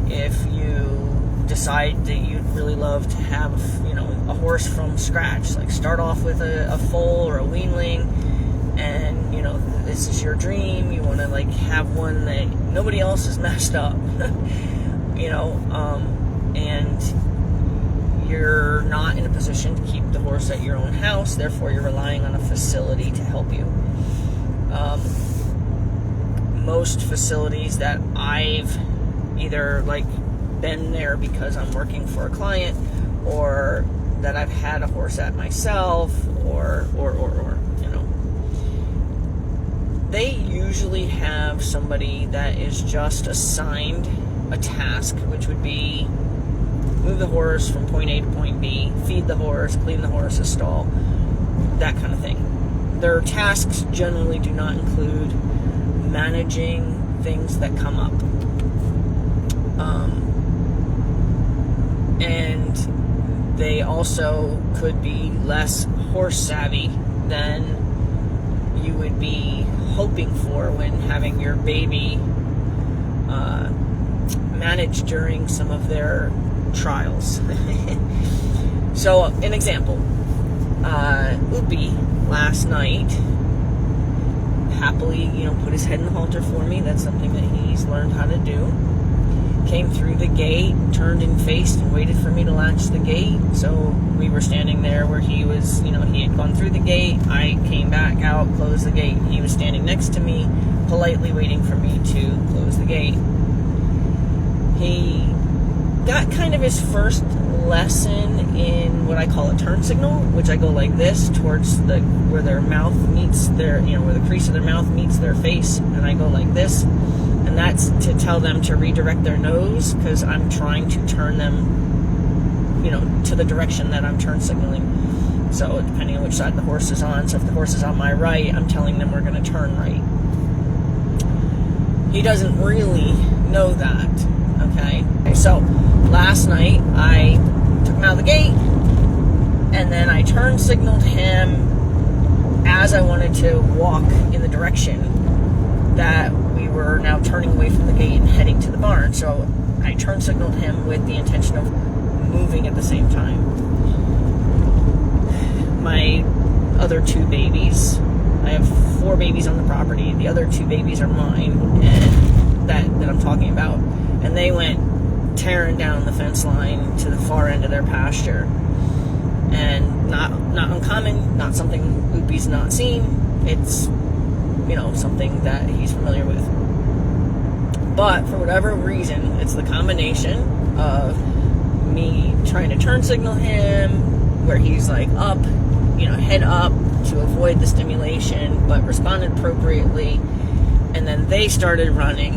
if you decide that you'd really love to have, a horse from scratch, like start off with a foal or a weanling, and this is your dream, you want to like have one that nobody else has messed up, and you're not in a position to keep the horse at your own house, therefore you're relying on a facility to help you. Most facilities that I've either been there because I'm working for a client, or that I've had a horse at myself, or they usually have somebody that is just assigned a task, which would be move the horse from point A to point B, feed the horse, clean the horse's stall, that kind of thing. Their tasks generally do not include managing things that come up. And they also could be less horse savvy than you would be hoping for when having your baby managed during some of their trials. So, an example. Oopie last night happily, put his head in the halter for me. That's something that he's learned how to do. Came through the gate, turned and faced and waited for me to latch the gate. So we were standing there where he was, he had gone through the gate. I came back out, closed the gate. He was standing next to me, politely waiting for me to close the gate. He got kind of his first lesson in what I call a turn signal, which I go like this towards where their mouth meets where the crease of their mouth meets their face, and I go like this. And that's to tell them to redirect their nose, because I'm trying to turn them, to the direction that I'm turn signaling. So depending on which side the horse is on. So if the horse is on my right, I'm telling them we're going to turn right. He doesn't really know that, okay? So last night, I took him out of the gate, and then I turn signaled him as I wanted to walk in the direction that we were now turning away from the gate and heading to the barn. So I turn signaled him with the intention of moving at the same time. My other two babies, I have 4 babies on the property. The other 2 babies are mine, and that I'm talking about. And they went tearing down the fence line to the far end of their pasture. And not uncommon, not something Oopie's not seen. It's something that he's familiar with. But for whatever reason, it's the combination of me trying to turn signal him, where he's up, head up to avoid the stimulation, but responded appropriately, and then they started running,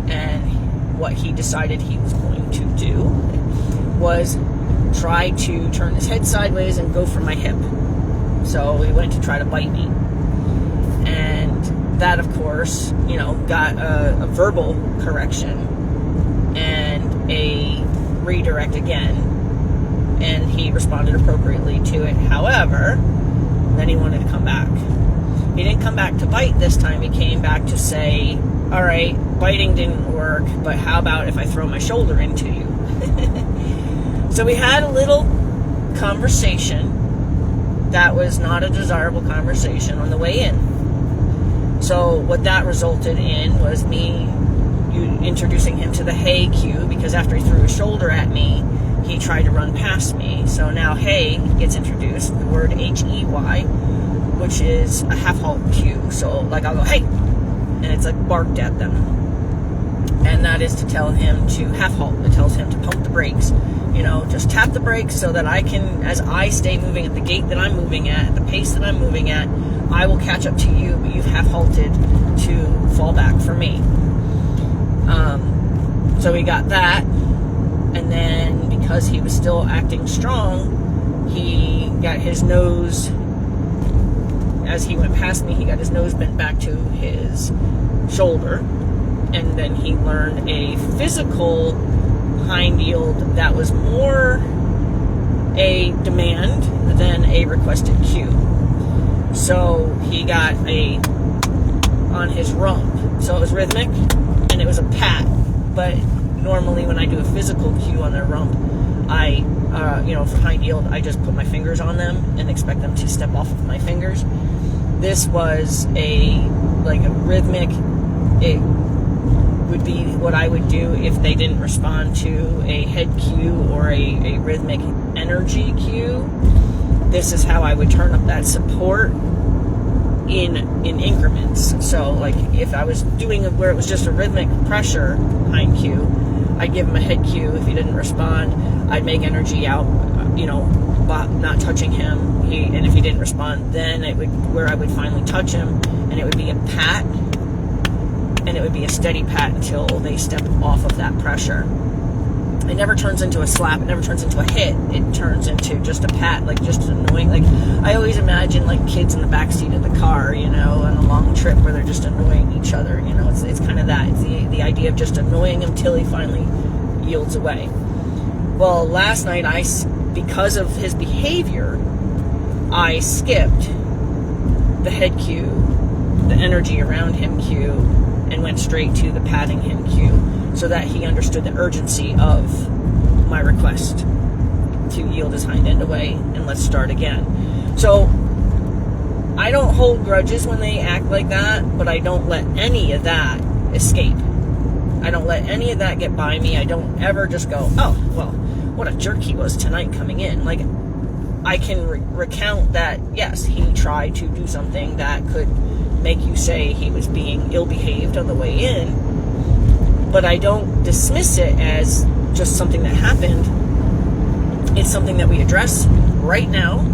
and what he decided he was going to do was try to turn his head sideways and go for my hip. So he went to try to bite me. And that, of course, got a verbal correction and a redirect again. And he responded appropriately to it. However, then he wanted to come back. He didn't come back to bite this time. He came back to say, all right, biting didn't work, but how about if I throw my shoulder into you? So we had a little conversation that was not a desirable conversation on the way in. So what that resulted in was me introducing him to the hay cue, because after he threw his shoulder at me, he tried to run past me. So now hay gets introduced, the word H-E-Y, which is a half-halt cue. So I'll go, hey, and it's barked at them. And that is to tell him to half-halt. It tells him to pump the brakes. Just tap the brakes so that I can, as I stay moving at the gait that I'm moving at the pace that I'm moving at, I will catch up to you, but you've half-halted to fall back for me. So we got that, and then because he was still acting strong, he got his nose, as he went past me, he got his nose bent back to his shoulder, and then he learned a physical hind yield that was more a demand than a requested cue. So he got on his rump. So it was rhythmic, and it was a pat, but normally when I do a physical cue on their rump, I, for hind yield, I just put my fingers on them and expect them to step off of my fingers. This was a rhythmic. It would be what I would do if they didn't respond to a head cue or a rhythmic energy cue. This is how I would turn up that support in increments. So like if I was doing it where it was just a rhythmic pressure hind cue, I'd give him a head cue. If he didn't respond, I'd make energy out, not touching him. And if he didn't respond, then I would finally touch him, and it would be a pat, and it would be a steady pat until they step off of that pressure. It never turns into a slap. It never turns into a hit. It turns into just a pat, like just annoying. Like I always imagine like kids in the backseat of the car, on a long trip where they're just annoying each other. It's kind of that. It's the idea of just annoying him till he finally yields away. Well, last night because of his behavior, I skipped the head cue, the energy around him cue, and went straight to the patting him cue, so that he understood the urgency of my request to yield his hind end away and let's start again. So I don't hold grudges when they act like that, but I don't let any of that escape. I don't let any of that get by me. I don't ever just go, oh, well, what a jerk he was tonight coming in. Like, I can recount that, yes, he tried to do something that could make you say he was being ill-behaved on the way in, but I don't dismiss it as just something that happened. It's something that we address right now.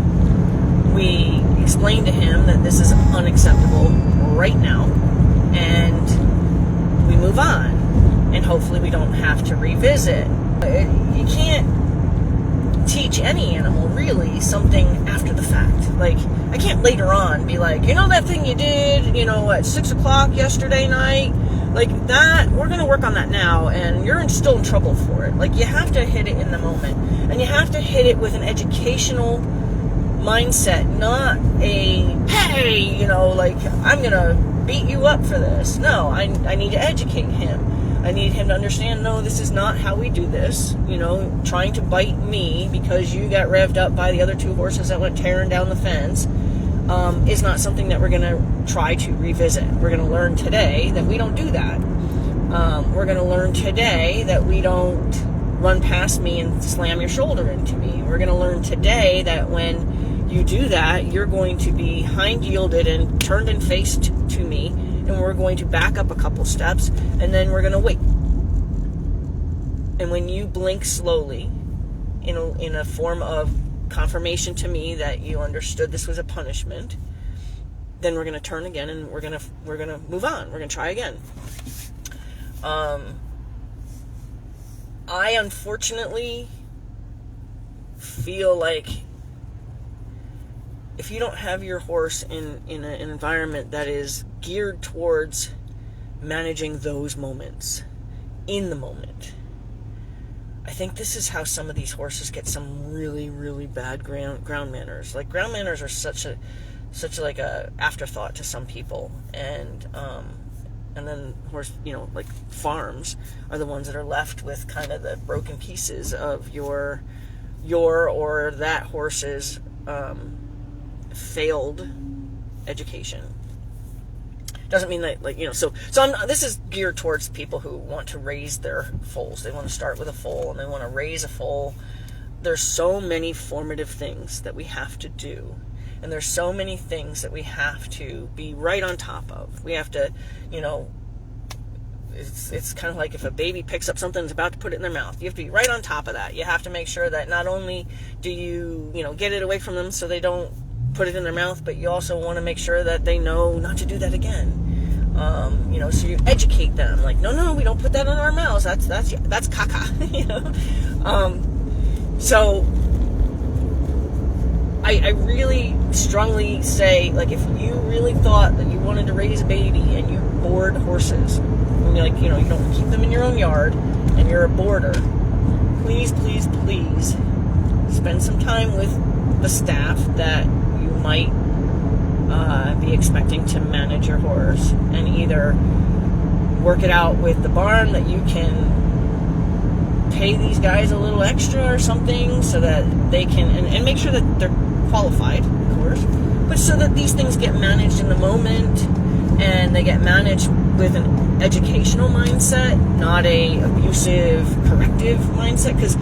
We explain to him that this is unacceptable right now, and we move on. And hopefully we don't have to revisit. You can't teach any animal, really, something after the fact. Like, I can't later on be like, that thing you did, at 6 o'clock yesterday night? Like that, we're going to work on that now, and you're still in trouble for it. Like, you have to hit it in the moment, and you have to hit it with an educational mindset, not a, hey, I'm going to beat you up for this. No, I need to educate him. I need him to understand, no, this is not how we do this. Trying to bite me because you got revved up by the other two horses that went tearing down the fence is not something that we're going to try to revisit. We're going to learn today that we don't do that. We're going to learn today that we don't run past me and slam your shoulder into me. We're going to learn today that when you do that, you're going to be hind yielded and turned and faced to me, and we're going to back up a couple steps, and then we're going to wait. And when you blink slowly, in a form of confirmation to me that you understood this was a punishment, then we're going to turn again, and we're going to move on. We're going to try again. I unfortunately feel like if you don't have your horse in an environment that is geared towards managing those moments, in the moment, I think this is how some of these horses get some really, really bad ground manners. Like, ground manners are such a afterthought to some people, and then horse, like farms are the ones that are left with kind of the broken pieces of your or that horse's failed education. Doesn't mean that, this is geared towards people who want to raise their foals. They want to start with a foal and they want to raise a foal. There's so many formative things that we have to do. And there's so many things that we have to be right on top of. We have to, it's kind of like if a baby picks up something and is about to put it in their mouth. You have to be right on top of that. You have to make sure that not only do you, get it away from them so they don't put it in their mouth, but you also want to make sure that they know not to do that again. So you educate them, like, no, we don't put that in our mouths. That's caca, So I really strongly say, like, if you really thought that you wanted to raise a baby and you board horses, and you're like, you don't keep them in your own yard, and you're a boarder, please, please, please spend some time with the staff that you might be expecting to manage your horse, and either work it out with the barn that you can pay these guys a little extra or something so that they can, and make sure that they're qualified, of course, but so that these things get managed in the moment, and they get managed with an educational mindset, not a abusive, corrective mindset, because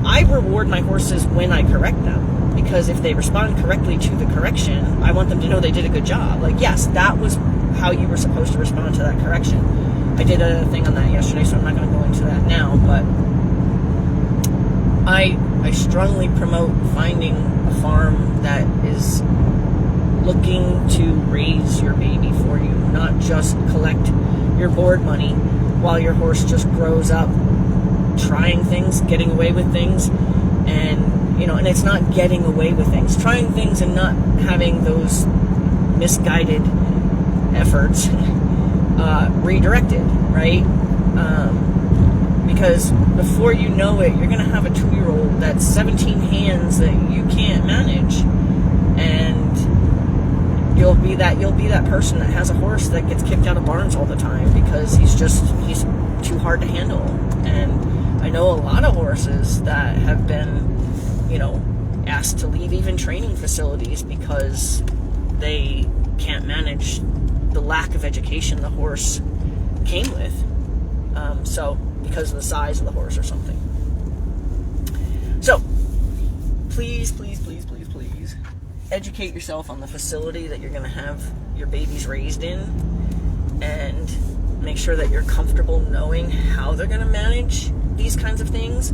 I reward my horses when I correct them, because if they respond correctly to the correction, I want them to know they did a good job. Like, yes, that was how you were supposed to respond to that correction. I did a thing on that yesterday, so I'm not going to go into that now, but I strongly promote finding a farm that is looking to raise your baby for you, not just collect your board money while your horse just grows up, trying things, getting away with things, and, you know, and it's not getting away with things, trying things and not having those misguided efforts redirected, right? Because before you know it, you're going to have a 2-year-old that's 17 hands that you can't manage, and you'll be that person that has a horse that gets kicked out of barns all the time because he's too hard to handle. And I know a lot of horses that have been, you know, asked to leave even training facilities because they can't manage the lack of education the horse came with. So because of the size of the horse or something. So please, please, please, please, please educate yourself on the facility that you're going to have your babies raised in, and make sure that you're comfortable knowing how they're going to manage these kinds of things.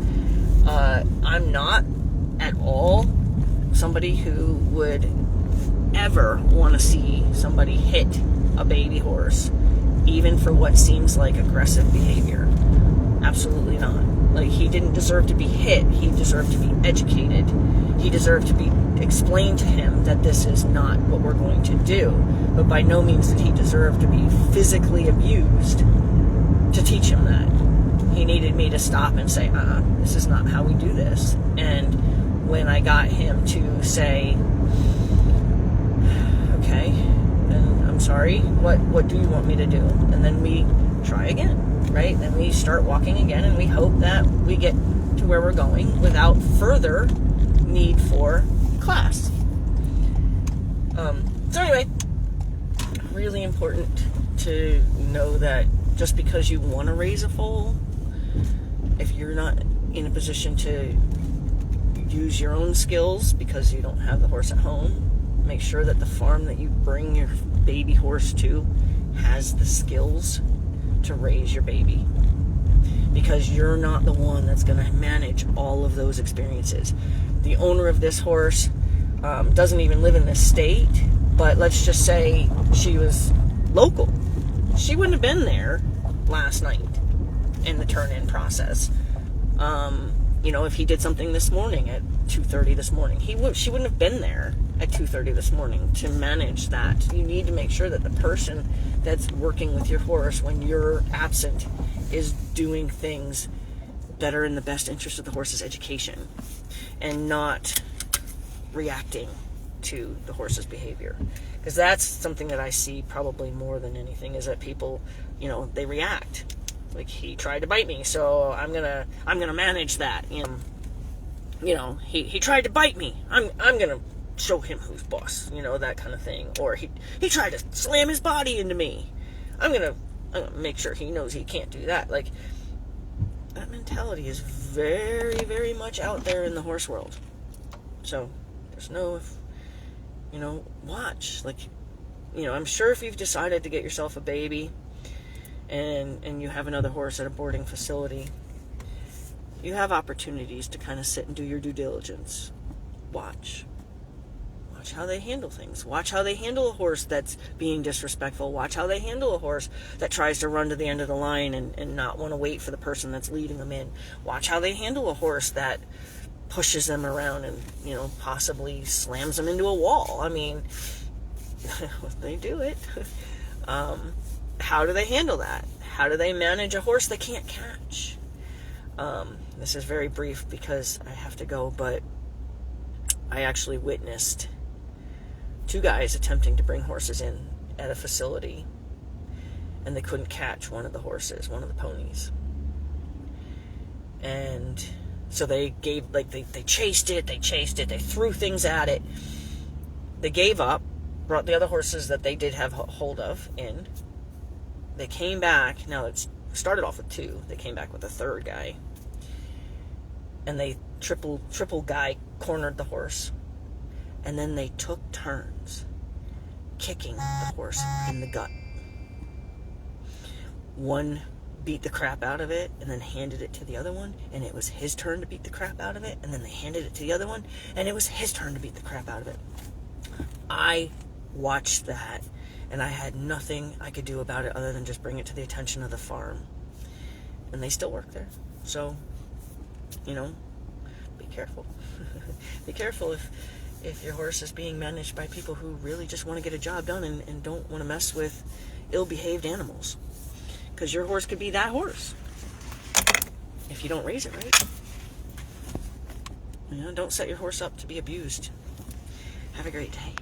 I'm not at all somebody who would ever want to see somebody hit a baby horse, even for what seems like aggressive behavior. Absolutely not. Like, he didn't deserve to be hit. He deserved to be educated. He deserved to be explained to him that this is not what we're going to do. But by no means did he deserve to be physically abused to teach him that. He needed me to stop and say, this is not how we do this. And when I got him to say, okay, then I'm sorry, what do you want me to do? And then we try again. Right? Then we start walking again, and we hope that we get to where we're going without further need for class. So anyway, really important to know that just because you want to raise a foal, if you're not in a position to use your own skills because you don't have the horse at home, make sure that the farm that you bring your baby horse to has the skills to raise your baby, because you're not the one that's going to manage all of those experiences. The owner of this horse doesn't even live in this state, but let's just say she was local. She wouldn't have been there last night in the turn-in process. You know, if he did something this morning at 2:30 this morning, she wouldn't have been there at 2:30 this morning to manage that. You need to make sure that the person that's working with your horse when you're absent is doing things that are in the best interest of the horse's education and not reacting to the horse's behavior. Because that's something that I see probably more than anything, is that people, you know, they react. Like, he tried to bite me, so I'm gonna manage that. You know, he tried to bite me. I'm gonna show him who's boss, you know, that kind of thing. Or he tried to slam his body into me. I'm gonna make sure he knows he can't do that. Like, that mentality is very, very much out there in the horse world. So there's no, you know, watch. Like, you know, I'm sure if you've decided to get yourself a baby and you have another horse at a boarding facility, you have opportunities to kind of sit and do your due diligence. Watch how they handle things. Watch how they handle a horse that's being disrespectful. Watch how they handle a horse that tries to run to the end of the line and not want to wait for the person that's leading them in. Watch how they handle a horse that pushes them around and, you know, possibly slams them into a wall. I mean, they do it. How do they handle that? How do they manage a horse they can't catch? This is very brief because I have to go, but I actually witnessed 2 guys attempting to bring horses in at a facility, and they couldn't catch one of the horses, one of the ponies. And so they gave, like, they chased it, they threw things at it. They gave up, brought the other horses that they did have hold of in. They came back. Now, it started off with 2. They came back with a 3rd guy. And they triple guy cornered the horse. And then they took turns kicking the horse in the gut. One beat the crap out of it and then handed it to the other one, and it was his turn to beat the crap out of it, and then they handed it to the other one, and it was his turn to beat the crap out of it. I watched that, and I had nothing I could do about it other than just bring it to the attention of the farm. And they still work there. So, you know, be careful. Be careful if your horse is being managed by people who really just want to get a job done and don't want to mess with ill-behaved animals. Because your horse could be that horse if you don't raise it right. You know, don't set your horse up to be abused. Have a great day.